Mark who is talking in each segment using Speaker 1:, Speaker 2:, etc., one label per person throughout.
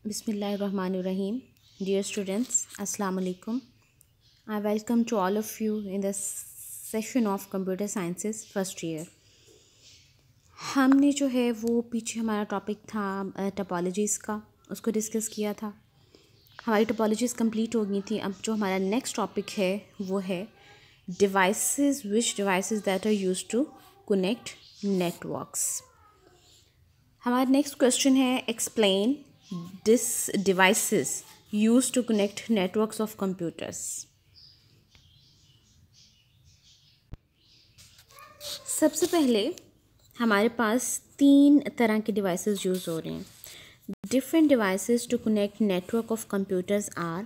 Speaker 1: Bismillahirrahmanirrahim. Dear students, Assalamu alaikum. I welcome to all of you in this session of Computer Sciences first year. हमने जो है वो पीछे हमारा topic था टोपोलॉजीज़ का, उसको डिस्कस किया था. हमारी टोपोलॉजीज़ कंप्लीट हो गई थी. अब जो हमारा नेक्स्ट टॉपिक है वो है devices, which devices that are used to connect networks. हमारा नेक्स्ट क्वेश्चन है explain this devices used to connect networks of computers. सबसे पहले हमारे पास 3 तरह के डिवाइसेस यूज़ हो रहे हैं. Different devices to connect network of computers are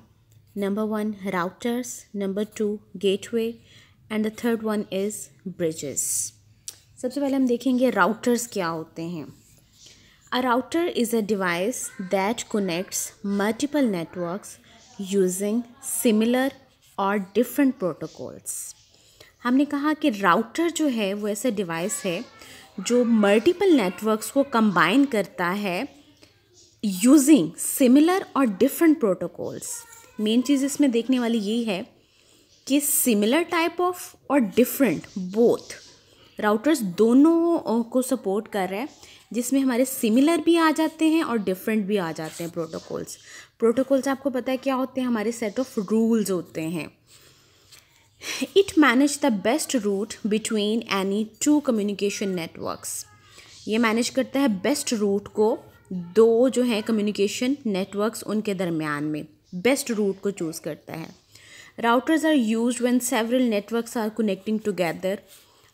Speaker 1: number 1 routers, number 2 gateway and the third one is bridges. सबसे पहले हम देखेंगे राउटर्स क्या होते हैं. A router is a device that connects multiple networks using similar or different protocols. हमने कहा कि राउटर जो है वो ऐसा डिवाइस है जो मल्टीपल नेटवर्क्स को कंबाइन करता है यूजिंग सिमिलर और डिफरेंट प्रोटोकॉल्स. मेन चीज़ इसमें देखने वाली यही है कि सिमिलर टाइप ऑफ और डिफरेंट बोथ राउटर्स दोनों को सपोर्ट कर रहा है, जिसमें हमारे सिमिलर भी आ जाते हैं और डिफरेंट भी आ जाते हैं प्रोटोकॉल्स आपको पता है क्या होते हैं, हमारे सेट ऑफ रूल्स होते हैं. It manage the best route between any 2 communication networks. ये मैनेज करता है बेस्ट रूट को दो जो है कम्युनिकेशन नेटवर्क्स उनके दरमियान में बेस्ट रूट को चूज़ करता है. Routers are used when several networks are connecting together.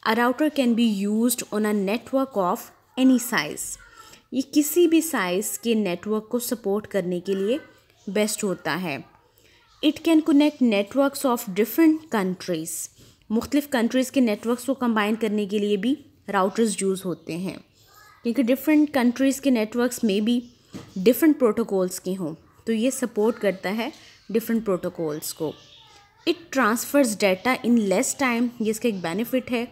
Speaker 1: A router can be used on a network of any size. ये किसी भी साइज़ के नेटवर्क को सपोर्ट करने के लिए बेस्ट होता है. It can connect networks of different countries. मुख्तलिफ कंट्रीज़ के नेटवर्क्स को कंबाइन करने के लिए भी राउटर्स यूज़ होते हैं, क्योंकि डिफरेंट कंट्रीज़ के नेटवर्क्स में भी डिफरेंट प्रोटोकॉल्स के हों, तो ये सपोर्ट करता है डिफरेंट प्रोटोकॉल्स को. It transfers data in less time. ये इसका एक बेनिफिट है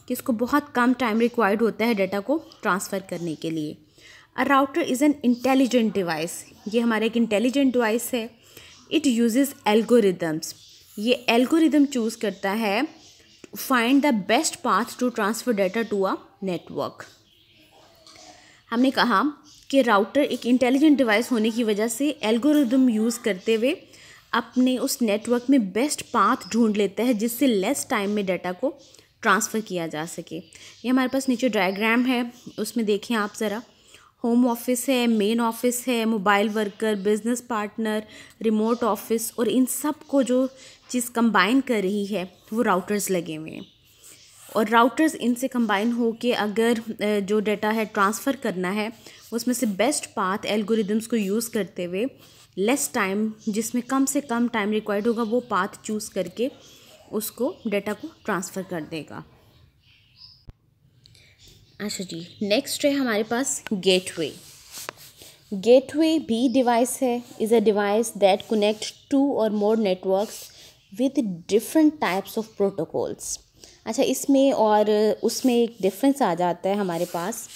Speaker 1: कि इसको बहुत कम टाइम रिक्वायर्ड होता है डाटा को ट्रांसफ़र करने के लिए. A router is an intelligent device. ये हमारा एक इंटेलिजेंट डिवाइस है. It uses algorithms. ये एल्गोरिदम चूज़ करता है find the best path to transfer data to a network. हमने कहा कि राउटर एक इंटेलिजेंट डिवाइस होने की वजह से एल्गोरिदम यूज़ करते हुए अपने उस नेटवर्क में बेस्ट पाथ ढूंढ लेता है जिससे लेस टाइम में डाटा को ट्रांसफ़र किया जा सके. ये हमारे पास नीचे डायग्राम है, उसमें देखें आप ज़रा. होम ऑफिस है, मेन ऑफिस है, mobile worker, business partner, remote office, और इन सब को जो चीज़ कंबाइन कर रही है वो राउटर्स लगे हुए हैं. और राउटर्स इनसे कंबाइन हो के अगर जो डाटा है ट्रांसफ़र करना है उसमें से बेस्ट पाथ एल्गोरिदम्स को यूज़ करते हुए लेस टाइम, जिसमें कम से कम टाइम रिक्वायर्ड होगा, वो पाथ चूज़ करके उसको डाटा को ट्रांसफ़र कर देगा. अच्छा जी, नेक्स्ट है हमारे पास गेटवे. गेटवे भी डिवाइस है. Is a device that connect 2 और more networks with different types of protocols. अच्छा, इसमें और उसमें एक डिफरेंस आ जाता है हमारे पास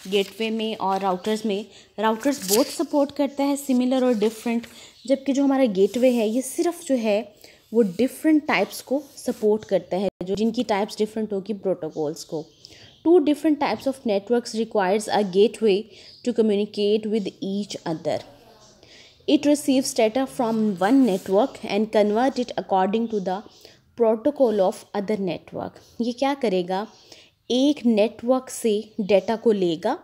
Speaker 1: गेटवे में और राउटर्स में. राउटर्स बोथ सपोर्ट करता है सिमिलर और डिफरेंट, जबकि जो हमारा गेटवे है ये सिर्फ जो है वो डिफरेंट टाइप्स को सपोर्ट करता है, जो जिनकी टाइप्स डिफरेंट होगी प्रोटोकॉल्स को. 2 different types of networks requires a gateway to communicate with each other. It receives data from one network and convert it according to the protocol of other network. ये क्या करेगा, एक network से data को लेगा,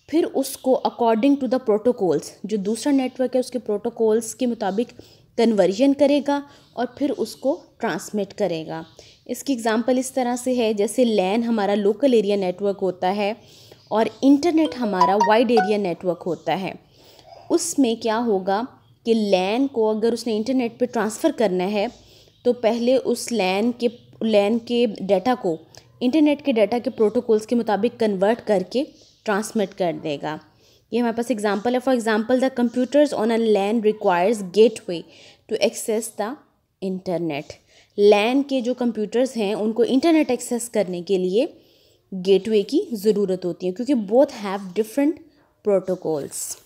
Speaker 1: फिर उसको अकॉर्डिंग टू द प्रोटोकॉल्स, जो दूसरा नेटवर्क है उसके प्रोटोकॉल्स के मुताबिक कन्वर्जन करेगा और फिर उसको ट्रांसमिट करेगा. इसकी एग्जांपल इस तरह से है जैसे लैन हमारा लोकल एरिया नेटवर्क होता है और इंटरनेट हमारा वाइड एरिया नेटवर्क होता है. उसमें क्या होगा कि लैन को अगर उसने इंटरनेट पे ट्रांसफ़र करना है तो पहले उस लैन के डाटा को इंटरनेट के डाटा के प्रोटोकॉल्स के मुताबिक कन्वर्ट करके ट्रांसमिट कर देगा. ये हमारे पास एग्जांपल है. For example, the computers on a LAN requires gateway to access the internet. LAN के जो कंप्यूटर्स हैं उनको इंटरनेट एक्सेस करने के लिए गेटवे की ज़रूरत होती है, क्योंकि बोथ हैव डिफरेंट प्रोटोकॉल्स.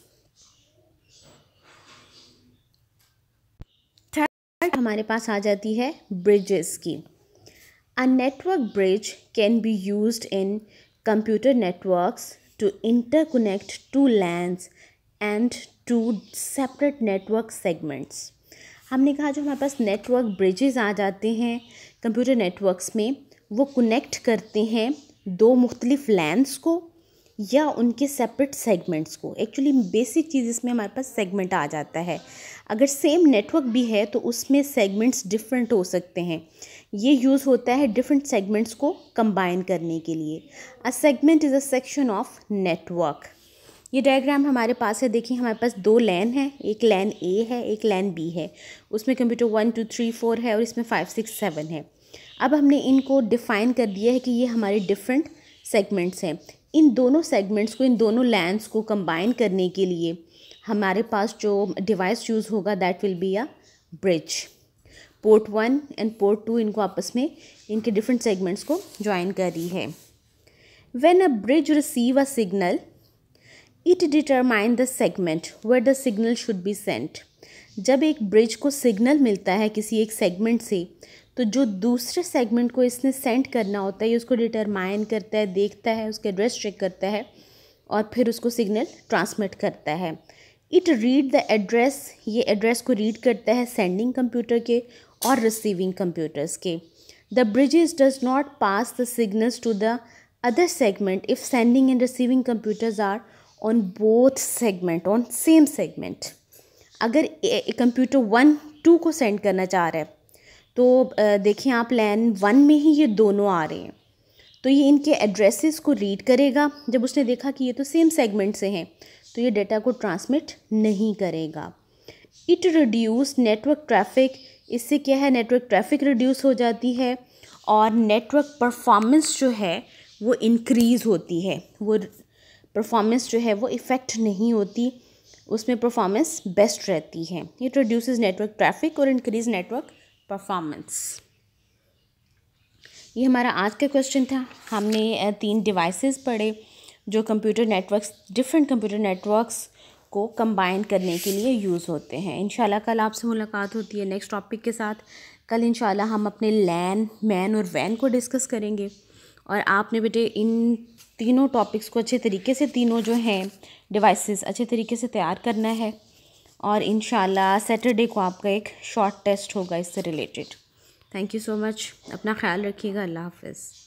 Speaker 1: हमारे पास आ जाती है ब्रिजेस की। A network bridge can be used in computer networks to interconnect two LANs and to separate network segments. हमने कहा जो हमारे पास नेटवर्क ब्रिजेस आ जाते हैं कंप्यूटर नेटवर्क्स में, वो कनेक्ट करते हैं दो मुख्तलिफ लैन्स को या उनके सेपरेट सेगमेंट्स को। एक्चुअली बेसिक चीज़ इसमें हमारे पास सेगमेंट आ जाता है। अगर सेम नेटवर्क भी है तो उसमें सेगमेंट्स डिफरेंट हो सकते हैं। ये यूज़ होता है डिफरेंट सेगमेंट्स को कंबाइन करने के लिए। A segment is a section of network. ये डायग्राम हमारे पास है, देखिए हमारे पास दो लैन है, एक लैन ए है, एक लैन बी है। उसमें कंप्यूटर 1 2 3 4 है और इसमें 5 6 7 है। अब हमने इनको डिफ़ाइन कर दिया है कि ये हमारे डिफरेंट सेगमेंट्स हैं। इन दोनों सेगमेंट्स को, इन दोनों लैन्स को कंबाइन करने के लिए हमारे पास जो डिवाइस यूज़ होगा that will be a bridge. Port 1 and port 2 इनको आपस में इनके डिफरेंट सेगमेंट्स को ज्वाइन कर रही है। When a bridge receive a signal it determine the segment where the signal should be sent. जब एक ब्रिज को सिग्नल मिलता है किसी एक सेगमेंट से, तो जो दूसरे सेगमेंट को इसने सेंड करना होता है ये उसको डिटरमाइन करता है, देखता है, उसके एड्रेस चेक करता है और फिर उसको सिग्नल ट्रांसमिट करता है। इट रीड द एड्रेस, ये एड्रेस को रीड करता है सेंडिंग कंप्यूटर के और रिसीविंग कंप्यूटर्स के। The bridges does not pass the signals to the other segment if sending and receiving computers are on both segment, on same segment. अगर computer 1 2 को send करना चाह रहा है तो देखिए आप लैन 1 में ही ये दोनों आ रहे हैं, तो ये इनके एड्रेसेस को रीड करेगा। जब उसने देखा कि ये तो सेम सेगमेंट से हैं तो ये डेटा को ट्रांसमिट नहीं करेगा। इट रिड्यूस नेटवर्क ट्रैफिक, इससे क्या है नेटवर्क ट्रैफिक रिड्यूस हो जाती है और नेटवर्क परफॉर्मेंस जो है वो इंक्रीज़ होती है। वो परफॉर्मेंस जो है वो इफ़ेक्ट नहीं होती, उसमें परफॉर्मेंस बेस्ट रहती है। इट रिड्यूसेस नेटवर्क ट्रैफिक और इंक्रीज नेटवर्क परफॉर्मेंस। ये हमारा आज का क्वेश्चन था। हमने 3 डिवाइसेस पढ़े जो computer networks, different computer networks को कंबाइन करने के लिए यूज़ होते हैं। इंशाल्लाह कल आपसे मुलाकात होती है नेक्स्ट टॉपिक के साथ। कल इंशाल्लाह हम अपने लैन, मैन और वैन को डिस्कस करेंगे और आपने बेटे इन तीनों टॉपिक्स को अच्छे तरीके से, तीनों जो हैं डिवाइसेस अच्छे तरीके से तैयार करना है और इंशाल्लाह सैटरडे को आपका एक शॉर्ट टेस्ट होगा इससे related. Thank you so much, अपना ख्याल रखिएगा। अल्लाह हाफ़िज़।